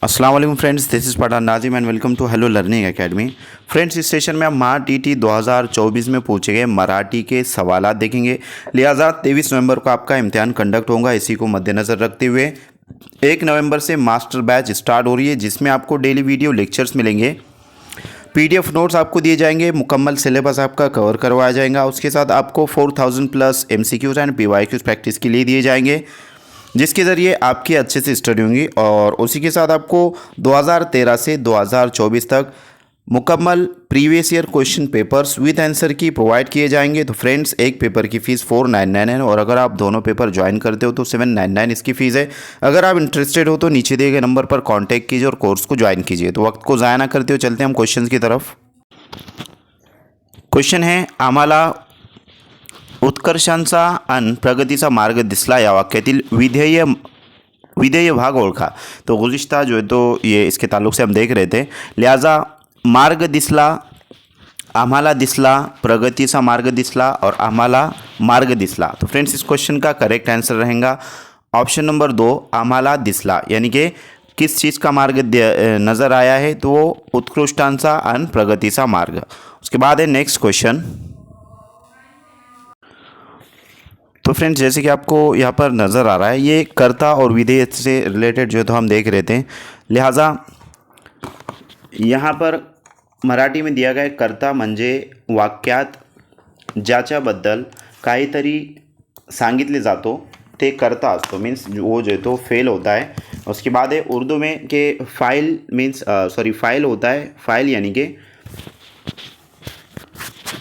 अस्सलाम वालेकुम friends, this is Pathan Nazim and welcome to hello learning academy. Friends, इस session में हम महाटीटी 2024 में पूछे गए मराठी के सवालात देखेंगे। लिहाजा 23 नवंबर को आपका इम्तिहान कंडक्ट होगा। इसी को मद्देनज़र रखते हुए 1 नवंबर से मास्टर बैच स्टार्ट हो रही है, जिसमें आपको डेली वीडियो लेक्चर्स मिलेंगे, पीडीएफ नोट्स आपको दिए जाएंगे, मुकम्मल सिलेबस आपका कवर करवाया जाएगा। उसके साथ आपको 4000 plus MCQs and PYQs practice के लिए दिए जाएंगे, जिसके ज़रिए आपकी अच्छे से स्टडी होंगी। और उसी के साथ आपको 2013 से 2024 तक मुकम्मल previous year question papers with answer की प्रोवाइड किए जाएंगे। तो फ्रेंड्स, एक पेपर की फ़ीस 499 है, और अगर आप दोनों पेपर ज्वाइन करते हो तो 799 इसकी फ़ीस है। अगर आप इंटरेस्टेड हो तो नीचे दिए गए नंबर पर कॉन्टैक्ट कीजिए और कोर्स को ज्वाइन कीजिए। तो वक्त को ज़ाया ना करते हो, चलते हैं हम क्वेश्चन की तरफ। क्वेश्चन है, आम्हाला उत्कर्षांचा आणि प्रगतीचा मार्ग दिसला या वाक्यातील विधेय भाग ओळखा। तो गुज़िश्ता जो है तो ये इसके ताल्लुक से हम देख रहे थे। लिहाजा मार्ग दिसला, आम्हाला दिसला, प्रगतीचा मार्ग दिसला और आम्हाला मार्ग दिसला। तो फ्रेंड्स, इस क्वेश्चन का करेक्ट आंसर रहेगा ऑप्शन नंबर 2, आम्हाला दिसला। यानी कि किस चीज़ का मार्ग नज़र आया है, तो वो उत्कृष्टांचा आणि प्रगतीचा मार्ग। उसके बाद है नेक्स्ट क्वेश्चन। तो फ्रेंड्स, जैसे कि आपको यहाँ पर नज़र आ रहा है, ये कर्ता और विधेय से रिलेटेड जो है तो हम देख रहे थे। लिहाजा यहाँ पर मराठी में दिया गया कर्ता म्हणजे वाक्यात ज्याच्याबद्दल काहीतरी सांगितले जातो ते कर्ता असतो, मीन्स वो जो है तो फेल होता है। उसके बाद है उर्दू में के फाइल मीन्स फाइल होता है। फाइल यानी कि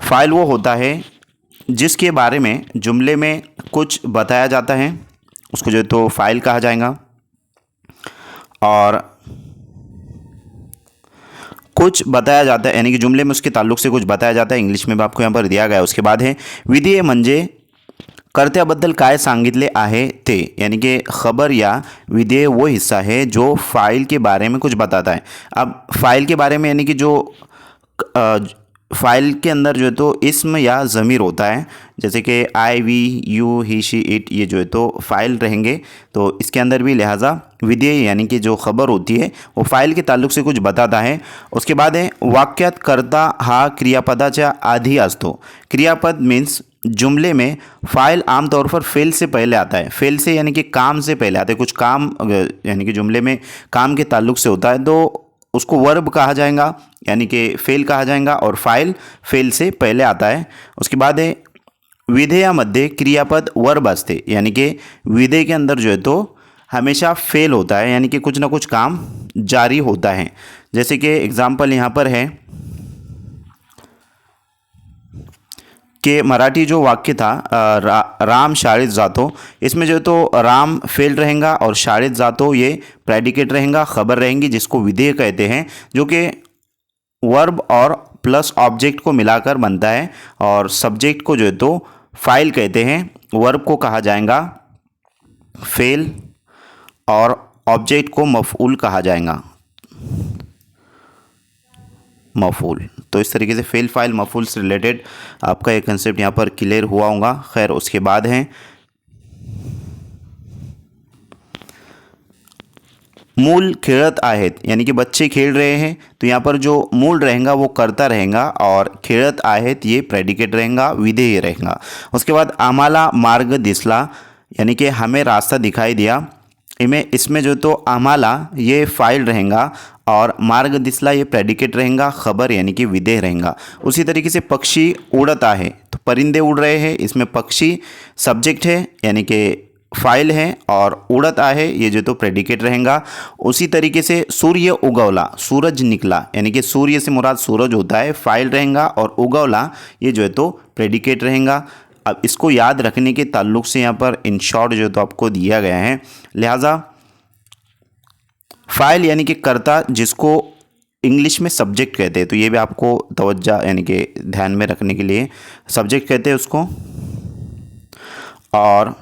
फाइल वो होता है जिसके बारे में जुमले में कुछ बताया जाता है, उसको जो है तो फाइल कहा जाएगा। और कुछ बताया जाता है यानी कि जुमले में उसके ताल्लुक से कुछ बताया जाता है, इंग्लिश में भी आपको यहाँ पर दिया गया है। उसके बाद है विधेय म्हणजे कर्त्याबद्दल काय सांगितले आहे ते, यानी कि खबर या विधेय वो हिस्सा है जो फाइल के बारे में कुछ बताता है। अब फाइल के बारे में यानी कि जो फाइल के अंदर जो है तो इस्म या ज़मीर होता है, जैसे कि I, we, you, he, she, it, ये जो है तो फाइल रहेंगे। तो इसके अंदर भी लिहाजा विधेय यानी कि जो खबर होती है वो फाइल के ताल्लुक से कुछ बताता है। उसके बाद है वाक्यात कर्ता हा क्रियापदाच्या आधी असतो। क्रियापद मीन्स जुमले में फाइल आमतौर पर फेल से पहले आता है। फेल से यानी कि काम से पहले आता है, कुछ काम यानी कि जुमले में काम के ताल्लुक से होता है तो उसको वर्ब कहा जाएगा, यानी कि फेल कहा जाएगा, और फाइल फेल से पहले आता है। उसके बाद है विधेयामध्ये क्रियापद वर्ब असते, यानी कि विधेय के अंदर जो है तो हमेशा फेल होता है, यानी कि कुछ ना कुछ काम जारी होता है। जैसे कि एग्जाम्पल यहाँ पर है कि मराठी जो वाक्य था राम शाळेत जातो, इसमें जो है तो राम फेल रहेगा और शाळेत जातो ये प्रेडिकेट रहेगा, खबर रहेंगी, जिसको विधेय कहते हैं, जो कि वर्ब और प्लस ऑब्जेक्ट को मिलाकर बनता है। और सब्जेक्ट को जो है तो फाइल कहते हैं, वर्ब को कहा जाएगा फेल और ऑब्जेक्ट को मफऊल कहा जाएगा मफूल। तो इस तरीके से फेल, फाइल, मफूल से रिलेटेड आपका ये कंसेप्ट यहाँ पर क्लियर हुआ होगा। खैर, उसके बाद है मूल खेलत आहेत, यानी कि बच्चे खेल रहे हैं। तो यहाँ पर जो मूल रहेगा वो कर्ता रहेगा और खेलत आहेत ये प्रेडिकेट रहेगा, विधेय रहेगा। उसके बाद आम्हाला मार्ग दिसला, यानी कि हमें रास्ता दिखाई दिया। इसमें जो तो आम्हाला ये फाइल रहेगा और मार्ग दिसला ये प्रेडिकेट रहेगा, खबर यानी कि विधेय रहेगा। उसी तरीके से पक्षी उड़ता है, तो परिंदे उड़ रहे हैं, इसमें पक्षी सब्जेक्ट है यानी कि फाइल है, और उड़ता है ये जो तो प्रेडिकेट रहेगा। उसी तरीके से सूर्य उगवला, सूरज निकला, यानी कि सूर्य से मुराद सूरज होता है, फाइल रहेगा, और उगवला ये जो है तो प्रेडिकेट रहेगा। अब इसको याद रखने के ताल्लुक से यहाँ पर इन शॉर्ट जो तो आपको दिया गया है। लिहाजा फाइल यानी कि कर्ता, जिसको इंग्लिश में सब्जेक्ट कहते हैं, तो ये भी आपको तवज्जो यानी कि ध्यान में रखने के लिए सब्जेक्ट कहते हैं उसको। और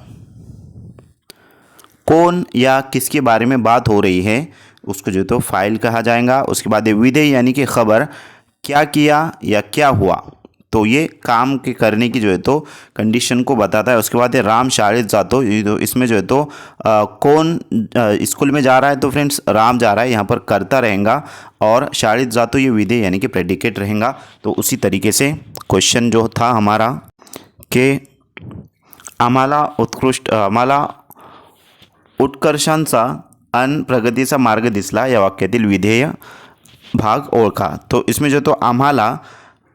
कौन या किसके बारे में बात हो रही है उसको जो तो फाइल कहा जाएगा। उसके बाद विधेय यानी कि खबर, क्या किया या क्या हुआ, तो ये काम के करने की जो है तो कंडीशन को बताता है। उसके बाद है राम शाळेत जातो, ये तो इसमें जो है तो कौन स्कूल में जा रहा है, तो फ्रेंड्स राम जा रहा है, यहाँ पर कर्ता रहेगा और शाळेत जातो ये विधेय यानी कि प्रेडिकेट रहेगा। तो उसी तरीके से क्वेश्चन जो था हमारा कि आम्हाला उत्कर्षांचा अन प्रगतीचा मार्ग दिसला या वाक्यातील विधेय भाग ओळखा। तो इसमें जो तो आम्हाला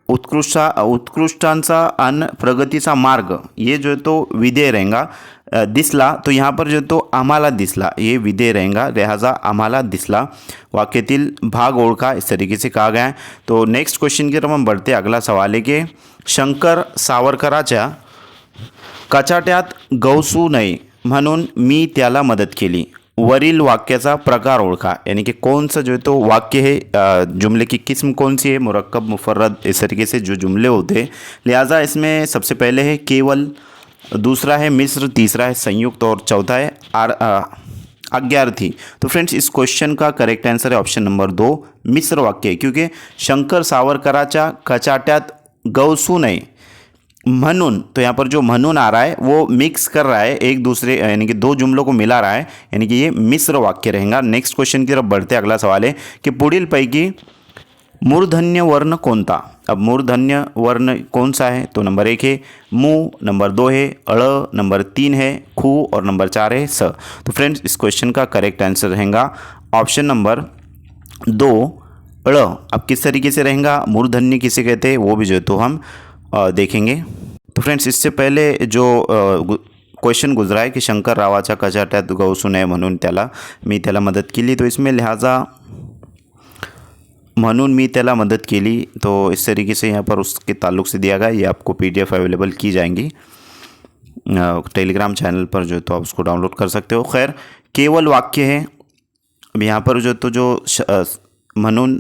उत्कृष्टांचा अन प्रगतीचा मार्ग, ये जो तो विधेय रहेगा। दिसला तो यहाँ पर जो तो आम्हाला दिसला ये विधेय रहेगा, लिहाजा आम्हाला दिसला। वाक्यातील भाग ओळखा इस तरीके से कहा गया है। तो नेक्स्ट क्वेश्चन की तरफ हम बढ़ते हैं। अगला सवाल है कि शंकर सावरकराच्या कचाट्यात गवसू नये म्हणून मी त्याला मदत केली, वरील वाक्याचा प्रकार ओळखा। यानी कि कौन सा जो है तो वाक्य है, जुमले की किस्म कौन सी है, मुरक्कब, मुफर्रद, इस तरीके से जो जुमले होते हैं। लिहाजा इसमें सबसे पहले है केवल, दूसरा है मिस्र, तीसरा है संयुक्त और चौथा है आज्ञार्थी। तो फ्रेंड्स इस क्वेश्चन का करेक्ट आंसर है ऑप्शन नंबर 2 मिस्र वाक्य है, क्योंकि शंकर सावरकराच्या कचाट्यात गवसू नये म्हणून, तो यहाँ पर जो म्हणून आ रहा है वो मिक्स कर रहा है एक दूसरे, यानी कि दो जुमलों को मिला रहा है, यानी कि ये मिश्र वाक्य रहेगा। नेक्स्ट क्वेश्चन की तरफ बढ़ते अगला सवाल है कि पुढील पैकी मूर्धन्य वर्ण कोणता। अब मूर्धन्य वर्ण कौन सा है, तो नंबर 1 है मु, नंबर 2 है अड़, नंबर 3 है खू और नंबर 4 है स। तो फ्रेंड्स इस क्वेश्चन का करेक्ट आंसर रहेगा ऑप्शन नंबर 2 अड़। अब किस तरीके से रहेगा, मूर्धन्य किसे कहते हैं वो भी जो है तो हम देखेंगे। तो फ्रेंड्स इससे पहले जो क्वेश्चन गुजरा है कि शंकर रावाच्या कचाट्यात गवसू नये म्हणून मी त्याला मदत केली, तो इसमें लिहाजा म्हणून मी त्याला मदत केली, तो इस तरीके से यहाँ पर उसके ताल्लुक से दिया गया। ये आपको PDF अवेलेबल की जाएंगी टेलीग्राम चैनल पर, जो तो आप उसको डाउनलोड कर सकते हो। खैर केवल वाक्य है, अब यहाँ पर जो तो जो म्हणून,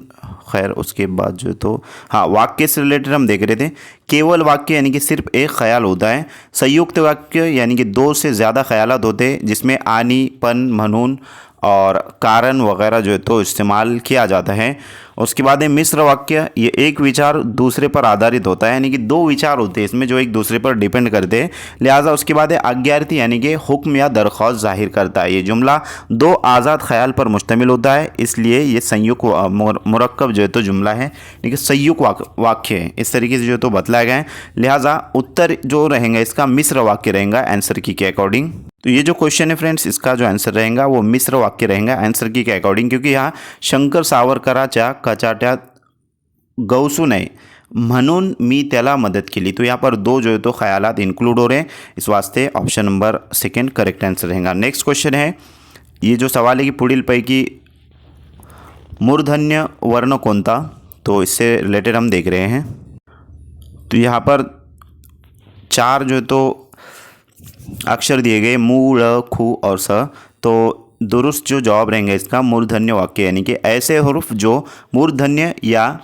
खैर उसके बाद जो तो हाँ वाक्य से रिलेटेड हम देख रहे थे। केवल वाक्य यानी कि सिर्फ एक ख्याल होता है। संयुक्त वाक्य यानी कि 2 से ज़्यादा ख्यालात होते हैं, जिसमें आनी, पन, म्हणून और कारण वगैरह जो है तो इस्तेमाल किया जाता है। उसके बाद है मिश्र वाक्य, ये एक विचार दूसरे पर आधारित होता है, यानी कि 2 विचार होते हैं इसमें जो एक दूसरे पर डिपेंड करते हैं। लिहाजा उसके बाद है आज्ञार्थी, यानी कि हुक्म या दरख्वास्त जाहिर करता है। ये जुमला 2 आज़ाद ख्याल पर मुश्तमिल होता है, इसलिए ये संयुक्त मुरक्कब जो है तो जुमला है, लेकिन संयुक्त वाक्य है, इस तरीके से जो तो बतलाया गया है। लिहाजा उत्तर जो रहेगा इसका मिश्र वाक्य रहेगा आंसर की के अकॉर्डिंग। तो ये जो क्वेश्चन है फ्रेंड्स, इसका जो आंसर रहेगा वो मिश्र वाक्य रहेगा आंसर की के अकॉर्डिंग, क्योंकि यहाँ शंकर सावरकराच्या कचाट्यात गवसू नये म्हणून मी त्याला मदत केली, तो यहाँ पर 2 जो है तो ख्यालात इंक्लूड हो रहे हैं, इस वास्ते ऑप्शन नंबर 2 करेक्ट आंसर रहेगा। नेक्स्ट क्वेश्चन है, ये जो सवाल है कि पुढील पैकी मूर्धन्य वर्ण कोणता, तो इससे रिलेटेड हम देख रहे हैं। तो यहाँ पर 4 जो है तो अक्षर दिए गए मू, ळ, खू और स। तो दुरुस्त जो जवाब रहेंगे इसका मूर्धन्य वाक्य, यानी कि ऐसे हुर्फ जो मूर्धन्य या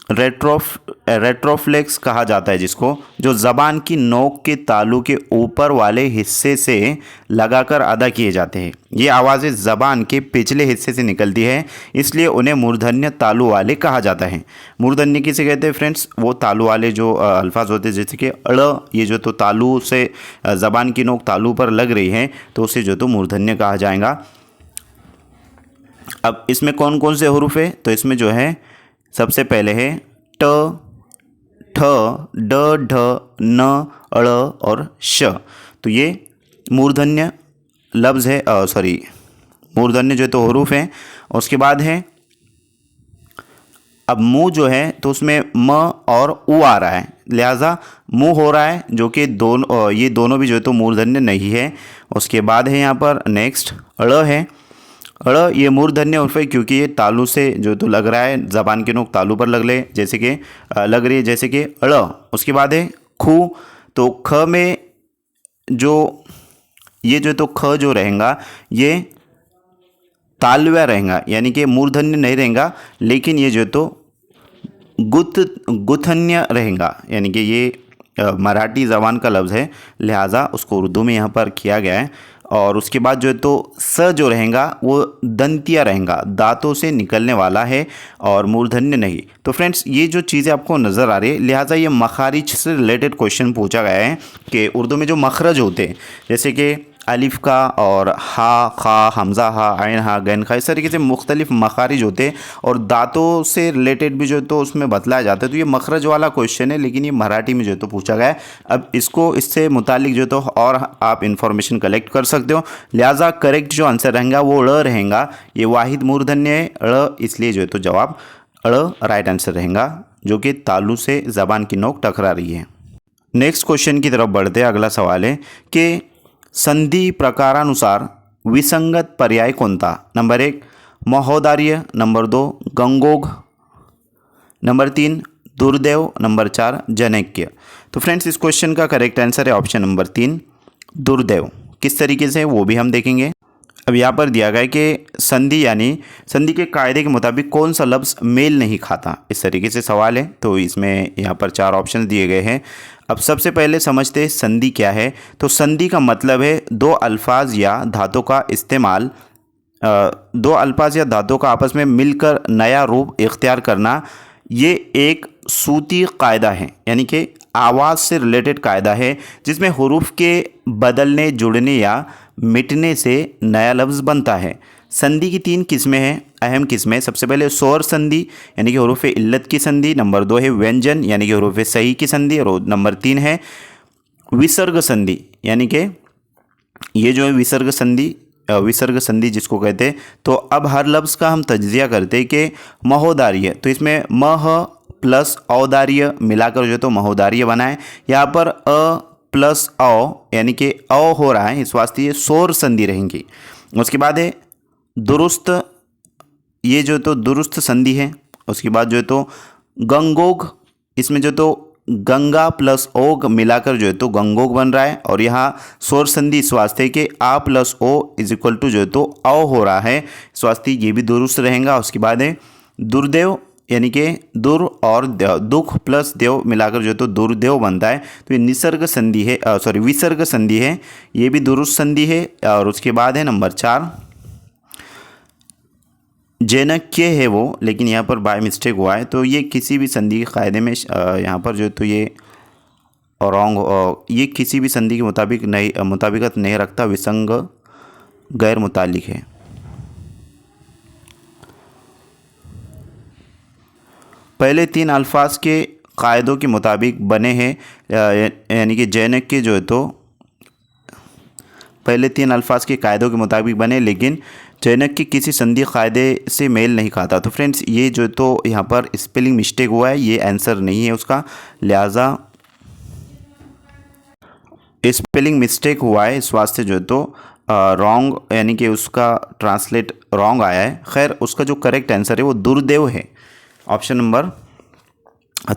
रेट्रोफ्लेक्स कहा जाता है, जिसको जो ज़बान की नोक के तालू के ऊपर वाले हिस्से से लगाकर अदा किए जाते हैं। ये आवाज़ें ज़बान के पिछले हिस्से से निकलती है, इसलिए उन्हें मूर्धन्य तालू वाले कहा जाता है। मूर्धन्य किसे कहते हैं फ्रेंड्स, वो तालू वाले जो अल्फाज होते हैं, जैसे कि अड़, ये जो तो तालू से ज़बान की नोक तालू पर लग रही है, तो उसे जो तो मूर्धन्य कहा जाएगा। अब इसमें कौन कौन से हुरूफ है, तो इसमें जो है सबसे पहले है ट, ठ, ड, ढ, न, अड़ और श। तो ये मूर्धन्य लफ्ज़ है, मूर्धन्य जो तो हुरूफ है। उसके बाद है अब मुँह जो है तो उसमें म और उ आ रहा है, लिहाजा मुँह हो रहा है, जो कि ये दोनों भी जो है तो मूर्धन्य नहीं है। उसके बाद है यहाँ पर नेक्स्ट अड़ है। अड़ ये मूर्धन्य उर्फ है, क्योंकि ये तालू से जो तो लग रहा है, ज़बान की नोक तालू पर लग रही है, जैसे कि अड़। उसके बाद है खू, तो ख में जो ये जो तो ख जो रहेगा ये तालव्य रहेगा, यानी कि मूर्धन्य नहीं रहेगा, लेकिन ये जो तो गुथन्य रहेगा, यानी कि ये मराठी ज़बान का लफ्ज़ है, लिहाजा उसको उर्दू में यहाँ पर किया गया है। और उसके बाद जो है तो स जो रहेगा वो दंतिया रहेगा, दांतों से निकलने वाला है और मूर्धन्य नहीं। तो फ्रेंड्स ये जो चीज़ें आपको नज़र आ रही है, लिहाजा ये मखारिज से रिलेटेड क्वेश्चन पूछा गया है कि उर्दू में जो मखरज होते हैं जैसे कि अलिफ का और हा, खा, हमज़ा हा, आइन हा, गैन खा, इस तरीके से मुख्तलिफ मखारिज होते हैं और दांतों से रिलेटेड भी जो है तो उसमें बतलाया जाता है। तो ये मखरज वाला क्वेश्चन है, लेकिन ये मराठी में जो है तो पूछा गया है। अब इसको इससे मुतालिक जो है तो और आप इंफॉर्मेशन कलेक्ट कर सकते हो। लिहाजा करेक्ट जो आंसर रहेगा वो ड़ रहेगा। ये वाहिद मूर्धन्य है ड़, इसलिए जो है तो जवाब ड़ राइट आंसर रहेगा, जो कि तालु से ज़बान की नोक टकरा रही है। नेक्स्ट क्वेश्चन की तरफ बढ़ते हैं। अगला सवाल है कि संधि प्रकारानुसार विसंगत पर्याय कोणता? नंबर 1 महोदार्य, नंबर 2 गंगोग, नंबर 3 दुर्दैव, नंबर 4 जनैक्य। तो फ्रेंड्स इस क्वेश्चन का करेक्ट आंसर है ऑप्शन नंबर 3 दुर्दैव। किस तरीके से वो भी हम देखेंगे। अब यहाँ पर दिया गया है कि संधि यानी संधि के कायदे के मुताबिक कौन सा लफ्ज़ मेल नहीं खाता, इस तरीके से सवाल है। तो इसमें यहाँ पर 4 ऑप्शन दिए गए हैं। अब सबसे पहले समझते हैं संधि क्या है। तो संधि का मतलब है दो अल्फाज या धातों का इस्तेमाल, दो अल्फाज या धातों का आपस में मिलकर नया रूप इख्तियार करना। ये एक सूती कायदा है, यानी कि आवाज़ से रिलेटेड कायदा है, जिसमें हुरूफ के बदलने, जुड़ने या मिटने से नया लफ्ज़ बनता है। संधि की 3 किस्में हैं, अहम किस्में। सबसे पहले स्वर संधि यानी कि हुरूफ इल्लत की संधि, नंबर 2 है व्यंजन यानी कि हुरूफ सही की संधि, और नंबर 3 है विसर्ग संधि, यानी कि ये जो है विसर्ग संधि जिसको कहते हैं। तो अब हर लफ्ज़ का हम तज्जिया करते हैं कि महोदार्य, तो इसमें मह प्लस औदार्य मिलाकर जो तो महोदार्य बना है। यहाँ पर अ प्लस औ यानी कि औ हो रहा है, इस वास्ते ये शोर संधि रहेंगी। उसके बाद है दुरुस्त, ये जो तो दुरुस्त संधि है। उसके बाद जो है तो गंगोग, इसमें जो तो गंगा प्लस ओग मिलाकर जो है तो गंगोग बन रहा है, और यहाँ स्वर संधि इस वास्ते कि आ प्लस ओ इज इक्वल टू जो है तो औ हो रहा है, इस वास्ते ये भी दुरुस्त रहेगा। उसके बाद है दुर्देव, यानी कि दुर और दुख प्लस देव मिलाकर जो है तो दुर्देव बनता है। तो ये निसर्ग संधि है, विसर्ग संधि है, ये भी दुरुस्त संधि है। और उसके बाद है नंबर 4 जैनक्य है वो, लेकिन यहाँ पर बाय मिस्टेक हुआ है। तो ये किसी भी संधि के कायदे में यहाँ पर जो तो ये रॉन्ग, ये किसी भी संधि के मुताबिक नहीं, मुताबिकत नहीं रखता, विसंग गैर मुतालिक है। पहले 3 अल्फाज के कायदों के मुताबिक बने हैं, यानी कि जैनक्य जो है तो पहले 3 अल्फाज के कायदों के मुताबिक बने, लेकिन जैनक्य किसी संधि कायदे से मेल नहीं खाता। तो फ्रेंड्स ये जो तो यहाँ पर स्पेलिंग मिस्टेक हुआ है, ये आंसर नहीं है उसका, लिहाजा स्पेलिंग मिस्टेक हुआ है, इस वास्ते जो है तो रॉन्ग, यानी कि उसका ट्रांसलेट रॉन्ग आया है। खैर उसका जो करेक्ट आंसर है वो दुर्देव है, ऑप्शन नंबर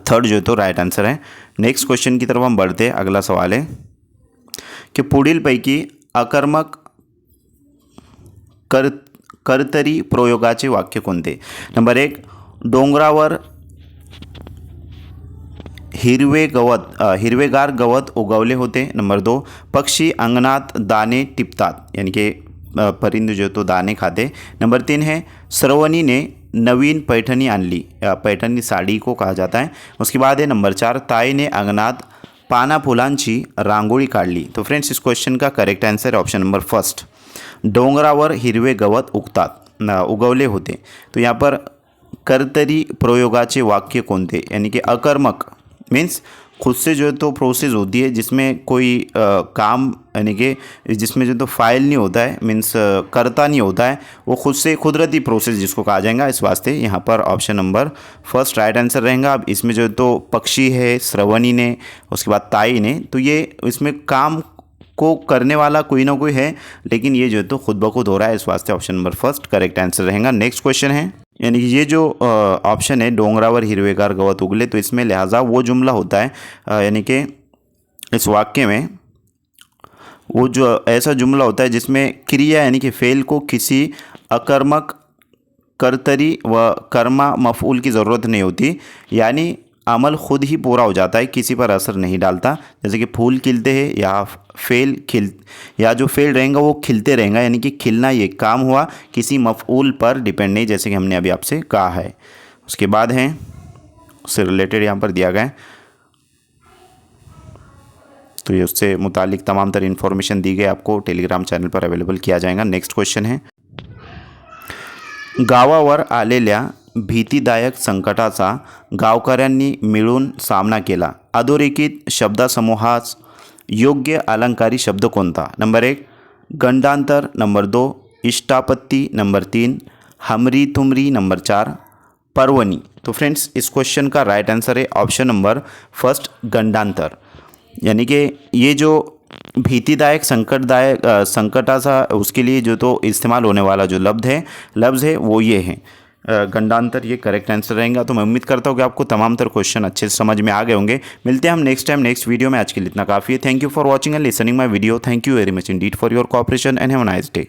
3 जो है तो राइट आंसर है। नेक्स्ट क्वेश्चन की तरफ हम बढ़ते हैं। अगला सवाल है कि पुढील पैकी अकर्मक कर्तरी प्रयोगाचे वाक्य कोणते? नंबर 1 डोंगरावर हिरवेगार गवत उगवले होते। नंबर 2 पक्षी अंगणात दाणे टिपतात, यानी कि परिंदे जो तो दाणे खाते। नंबर 3 है श्रवणी ने नवीन पैठणी आणली, पैठणी साड़ी को कहा जाता है। उसके बाद है नंबर 4 ताई ने अंगणात पाना फुलांची रांगोळी काढली। तो फ्रेंड्स इस क्वेश्चन का करेक्ट आंसर है ऑप्शन नंबर 1 डोंगरावर हिरवे गवत उगवले होते। तो यहाँ पर कर्तरी प्रयोगाचे वाक्य कोणते, यानी कि अकर्मक मीन्स खुद से जो है तो प्रोसेस होती है जिसमें कोई काम, यानी कि जिसमें जो तो फाइल नहीं होता है, मीन्स करता नहीं होता है, वो खुद से कुदरती प्रोसेस जिसको कहा जाएगा। इस वास्ते यहाँ पर ऑप्शन नंबर 1 राइट आंसर रहेगा। अब इसमें जो तो पक्षी है, श्रवणी ने, उसके बाद ताई ने, तो ये इसमें काम को करने वाला कोई ना कोई है, लेकिन ये जो है तो खुद ब खुद हो रहा है, इस वास्ते ऑप्शन नंबर 1 करेक्ट आंसर रहेगा। नेक्स्ट क्वेश्चन है, यानी कि ये जो ऑप्शन है डोंगरावर हिरवेगार गवत उगले, तो इसमें लिहाजा वो जुमला होता है, यानी कि इस वाक्य में वो जो ऐसा जुमला होता है जिसमें क्रिया यानी कि फेल को किसी अकर्मक कर्तरी व कर्मा मफूल की ज़रूरत नहीं होती, यानी अमल खुद ही पूरा हो जाता है, किसी पर असर नहीं डालता। जैसे कि फूल खिलते हैं या जो फेल रहेगा वो खिलते रहेगा, यानी कि खिलना ये काम हुआ, किसी मफऊल पर डिपेंड नहीं, जैसे कि हमने अभी आपसे कहा है। उसके बाद है उससे रिलेटेड यहाँ पर दिया गया है, तो ये उससे मुतालिक तमाम तर इन्फॉर्मेशन दी गई, आपको टेलीग्राम चैनल पर अवेलेबल किया जाएगा। नेक्स्ट क्वेश्चन है, गावावर आलेल्या भीतीदायक संकटाचा गावकऱ्यांनी मिळून सामना केला। अधोरेखित शब्दसमूहास योग्य अलंकारी शब्द कोणता? नंबर 1 गंडांतर, नंबर 2 इष्टापत्ती, नंबर 3 हमरी तुमरी, नंबर 4 पर्वणी। तो फ्रेंड्स इस क्वेश्चन का राइट आंसर है ऑप्शन नंबर फर्स्ट गंडांतर, यानी कि ये जो भीतिदायक संकटाचा उसके लिए जो तो इस्तेमाल होने वाला जो लफ्ज़ है वो ये है गंडांतर, ये करेक्ट आंसर रहेगा। तो मैं उम्मीद करता हूँ कि आपको तमाम तर क्वेश्चन अच्छे से समझ में आ गए होंगे। मिलते हैं हम नेक्स्ट टाइम नेक्स्ट वीडियो में। आज के लिए इतना काफ़ी है। Thank you for watching and listening my video. Thank you very much Indeed for your cooperation and have a nice day.